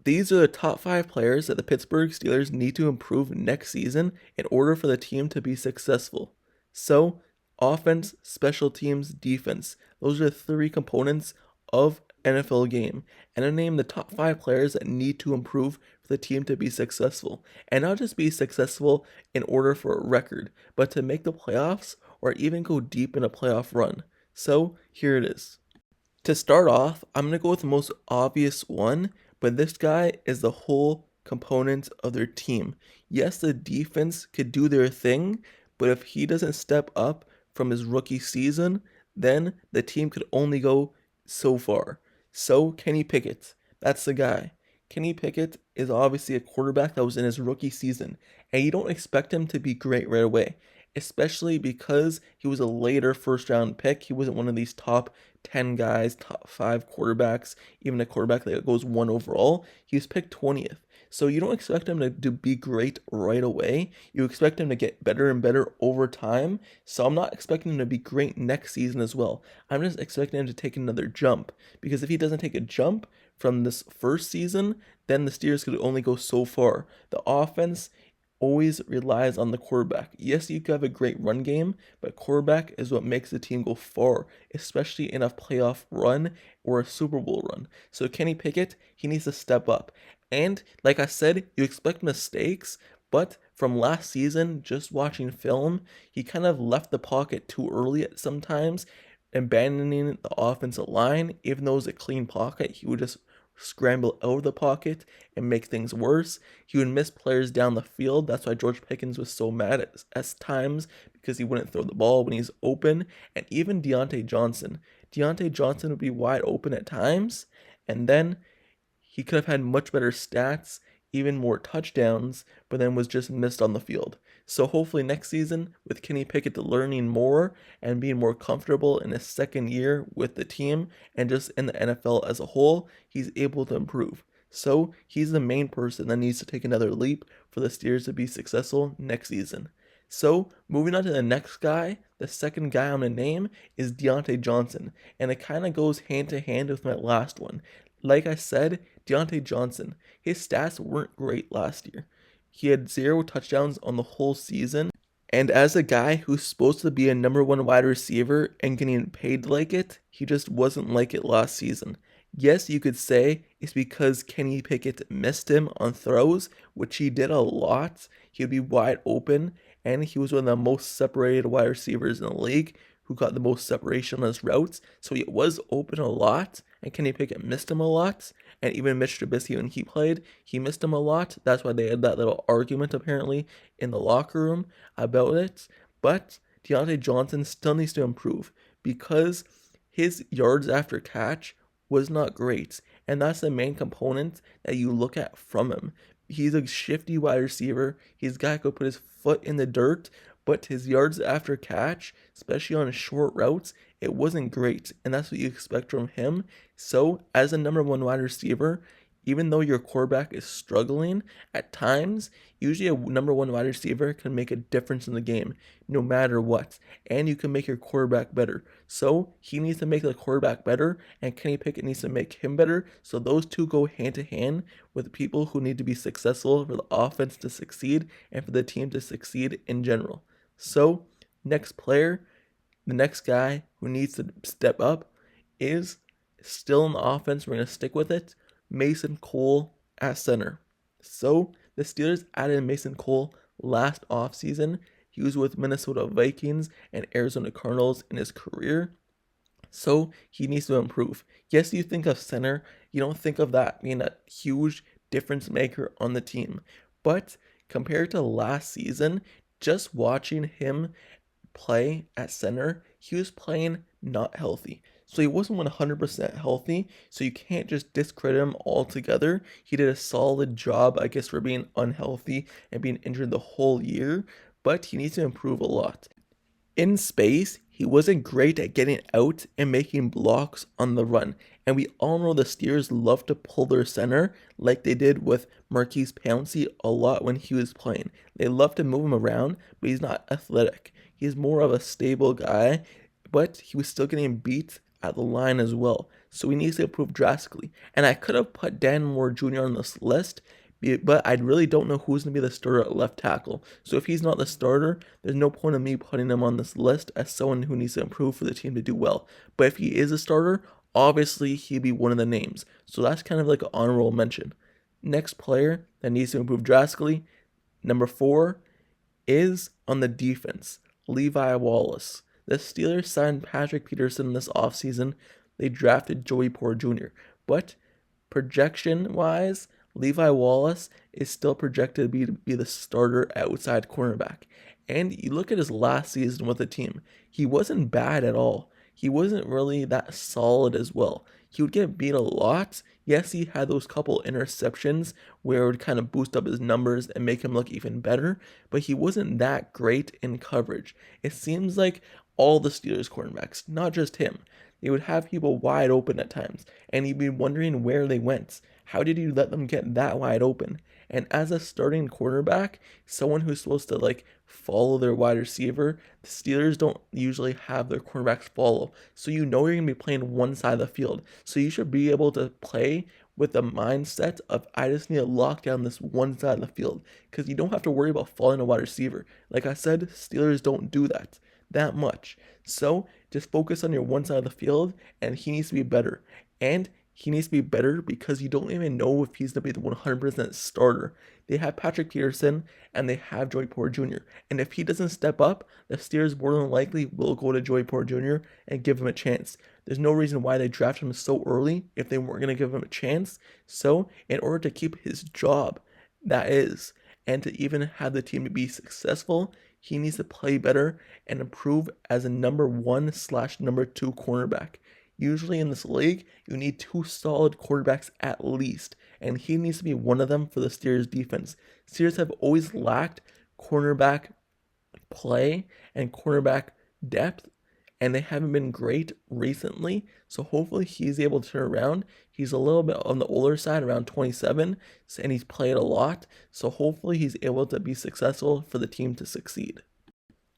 These are the top 5 players that the Pittsburgh Steelers need to improve next season in order for the team to be successful. So, offense, special teams, defense. Those are the 3 components of NFL game. And I name the top 5 players that need to improve for the team to be successful. And not just be successful in order for a record, but to make the playoffs or even go deep in a playoff run. So, here it is. To start off, I'm going to go with the most obvious one, but this guy is the whole component of their team. Yes, the defense could do their thing, but if he doesn't step up from his rookie season, then the team could only go so far. So, Kenny Pickett, that's the guy. Kenny Pickett is obviously a quarterback that was in his rookie season, and you don't expect him to be great right away, especially because he was a later first round pick. He wasn't one of these top 10 guys, top 5 quarterbacks, even a quarterback that goes 1 overall. He was picked 20th. So you don't expect him to be great right away. You expect him to get better and better over time. So I'm not expecting him to be great next season as well. I'm just expecting him to take another jump. Because if he doesn't take a jump from this first season, then the Steelers could only go so far. The offense always relies on the quarterback. Yes, you could have a great run game, but quarterback is what makes the team go far, especially in a playoff run or a Super Bowl run. So Kenny Pickett, he needs to step up. And like I said, you expect mistakes, but from last season, just watching film, he kind of left the pocket too early at sometimes, abandoning the offensive line. Even though it was a clean pocket, he would just scramble out of the pocket and make things worse. He would miss players down the field. That's why George Pickens was so mad at times, because he wouldn't throw the ball when he's open. And even Diontae Johnson. Diontae Johnson would be wide open at times, and then he could have had much better stats, even more touchdowns, but then was just missed on the field. So hopefully next season, with Kenny Pickett learning more and being more comfortable in his second year with the team and just in the NFL as a whole, he's able to improve. So he's the main person that needs to take another leap for the Steelers to be successful next season. So moving on to the next guy, the second guy I'm going to name is Diontae Johnson. And it kind of goes hand to hand with my last one. Like I said, Deontay Johnson, his stats weren't great last year. He had 0 touchdowns on the whole season. And as a guy who's supposed to be a number 1 wide receiver and getting paid like it, he just wasn't like it last season. Yes, you could say it's because Kenny Pickett missed him on throws, which he did a lot. He would be wide open, and he was one of the most separated wide receivers in the league who got the most separation on his routes. So he was open a lot, and Kenny Pickett missed him a lot. And even Mitch Trubisky, when he played, he missed him a lot. That's why they had that little argument, apparently, in the locker room about it. But Diontae Johnson still needs to improve because his yards after catch was not great. And that's the main component that you look at from him. He's a shifty wide receiver. He's a guy who could put his foot in the dirt, but his yards after catch, especially on short routes, it wasn't great. And that's what you expect from him. So, as a number 1 wide receiver, even though your quarterback is struggling at times, usually a number 1 wide receiver can make a difference in the game no matter what. And you can make your quarterback better. So he needs to make the quarterback better, and Kenny Pickett needs to make him better. So those two go hand to hand with people who need to be successful for the offense to succeed and for the team to succeed in general. So, next player, the next guy who needs to step up is still in the offense. We're going to stick with it. Mason Cole at center. So the Steelers added Mason Cole last offseason. He was with Minnesota Vikings and Arizona Cardinals in his career. So he needs to improve. Yes, you think of center, you don't think of that being a huge difference maker on the team. But compared to last season, just watching him play at center, he was playing not healthy. So he wasn't 100% healthy, so you can't just discredit him altogether. He did a solid job, I guess, for being unhealthy and being injured the whole year, but he needs to improve a lot. In space, he wasn't great at getting out and making blocks on the run. And we all know the Steelers love to pull their center like they did with Maurkice Pouncey a lot when he was playing. They love to move him around, but he's not athletic. He's more of a stable guy, but he was still getting beat at the line as well. so he needs to improve drastically. And I could have put Dan Moore Jr. on this list, but I really don't know who's going to be the starter at left tackle. So if he's not the starter, there's no point in me putting him on this list as someone who needs to improve for the team to do well. But if he is a starter, obviously he'd be one of the names. So that's kind of like an honorable mention. Next player that needs to improve drastically, number 4, is on the defense, Levi Wallace. The Steelers signed Patrick Peterson this offseason. They drafted Joey Porter Jr. But projection-wise, Levi Wallace is still projected to be the starter outside cornerback. And you look at his last season with the team, he wasn't bad at all. He wasn't really that solid as well. He would get beat a lot. Yes, he had those couple interceptions where it would kind of boost up his numbers and make him look even better, but he wasn't that great in coverage. It seems like all the Steelers cornerbacks, not just him, they would have people wide open at times, and you'd be wondering where they went. How did you let them get that wide open? And as a starting quarterback, someone who's supposed to like follow their wide receiver, the Steelers don't usually have their cornerbacks follow. So you know you're going to be playing one side of the field. So you should be able to play with the mindset of I just need to lock down this one side of the field, because you don't have to worry about following a wide receiver. Like I said, Steelers don't do that much. So just focus on your one side of the field, and he needs to be better. And he needs to be better because you don't even know if he's going to be the 100% starter. They have Patrick Peterson and they have Joey Porter Jr. And if he doesn't step up, the Steelers more than likely will go to Joey Porter Jr. and give him a chance. There's no reason why they drafted him so early if they weren't going to give him a chance. So in order to keep his job, that is, and to even have the team be successful, he needs to play better and improve as a number 1/number 2 cornerback. Usually in this league, you need 2 solid quarterbacks at least, and he needs to be one of them for the Steelers defense. Steelers have always lacked cornerback play and cornerback depth, and they haven't been great recently, so hopefully he's able to turn around. He's a little bit on the older side, around 27, and he's played a lot, so hopefully he's able to be successful for the team to succeed.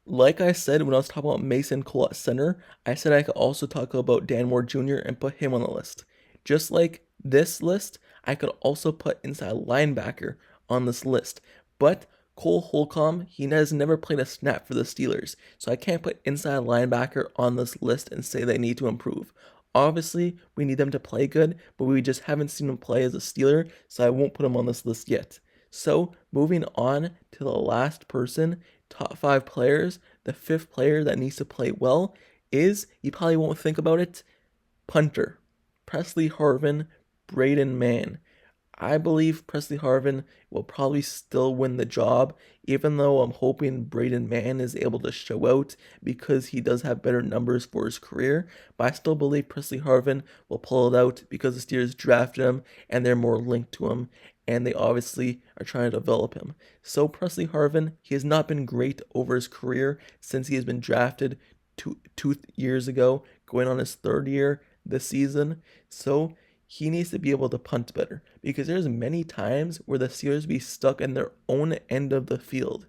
Like I said when I was talking about Mason Cole at center, I said I could also talk about Dan Moore Jr. and put him on the list. Just like this list, I could also put inside linebacker on this list. But Cole Holcomb, he has never played a snap for the Steelers, so I can't put inside linebacker on this list and say they need to improve. Obviously, we need them to play good, but we just haven't seen them play as a Steeler, so I won't put them on this list yet. So, moving on to the last person, top 5 players, the 5th player that needs to play well is, you probably won't think about it, punter. Pressley Harvin, Braden Mann. I believe Pressley Harvin will probably still win the job, even though I'm hoping Braden Mann is able to show out because he does have better numbers for his career. But I still believe Pressley Harvin will pull it out because the Steelers drafted him and they're more linked to him, and they obviously are trying to develop him. So Pressley Harvin, he has not been great over his career since he has been drafted two years ago, going on his 3rd year this season. So he needs to be able to punt better, because there's many times where the Steelers be stuck in their own end of the field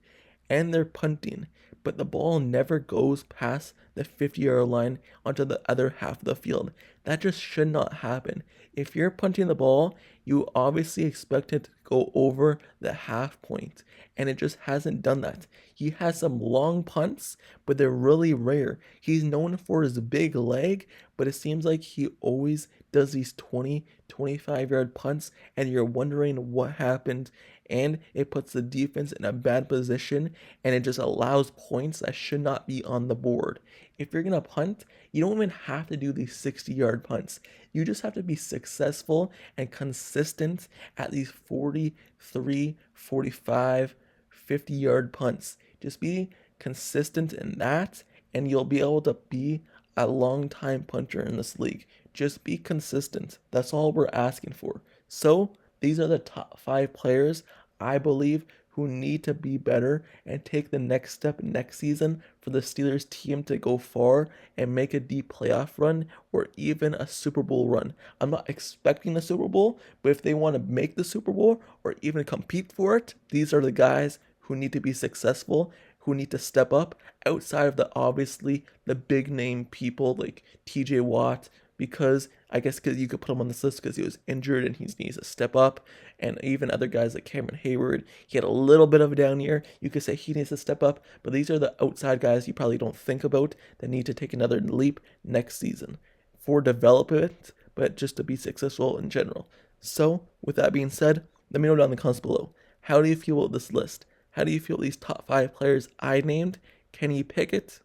and they're punting, but the ball never goes past the 50-yard line onto the other half of the field. That just should not happen. If you're punting the ball, you obviously expect it to go over the half point, and it just hasn't done that. He has some long punts, but they're really rare. He's known for his big leg, but it seems like he always does these 20, 25-yard punts, and you're wondering what happened, and it puts the defense in a bad position, and it just allows points that should not be on the board. If you're going to punt, you don't even have to do these 60-yard punts. You just have to be successful and consistent at these 43, 45, 50-yard punts. Just be consistent in that, and you'll be able to be a long-time punter in this league. Just be consistent. That's all we're asking for. So, these are the top 5 players, I believe, who need to be better and take the next step next season for the Steelers team to go far and make a deep playoff run or even a Super Bowl run. I'm not expecting the Super Bowl, but if they want to make the Super Bowl or even compete for it, these are the guys who need to be successful, who need to step up outside of the obviously the big name people like TJ Watt, because I guess because you could put him on this list because he was injured and he needs to step up. And even other guys like Cameron Hayward, he had a little bit of a down year. You could say he needs to step up, but these are the outside guys you probably don't think about that need to take another leap next season for development, but just to be successful in general. So, with that being said, let me know down in the comments below. How do you feel about this list? How do you feel these top 5 players I named? Kenny Pickett,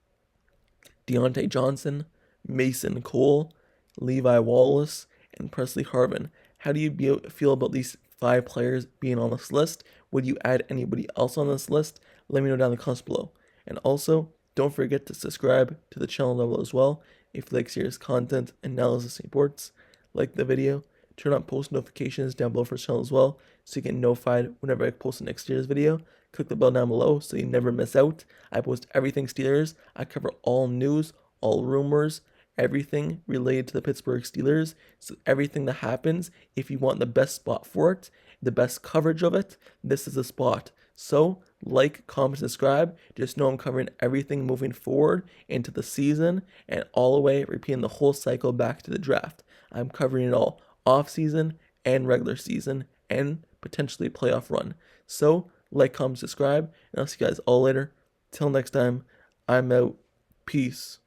Diontae Johnson, Mason Cole, Levi Wallace, and Pressley Harvin. How do you feel about these 5 players being on this list? Would you add anybody else on this list? Let me know down in the comments below. And also, don't forget to subscribe to the channel level as well if you like serious content and analysis reports. Like the video, turn on post notifications down below for the channel as well so you get notified whenever I post the next year's video. Click the bell down below so you never miss out. I post everything Steelers. I cover all news, all rumors, everything related to the Pittsburgh Steelers. So everything that happens, if you want the best spot for it, the best coverage of it, this is the spot. So like, comment, subscribe. Just know I'm covering everything moving forward into the season and all the way repeating the whole cycle back to the draft. I'm covering it all, off season and regular season and potentially playoff run. So like, comment, subscribe, and I'll see you guys all later. Till next time, I'm out. Peace.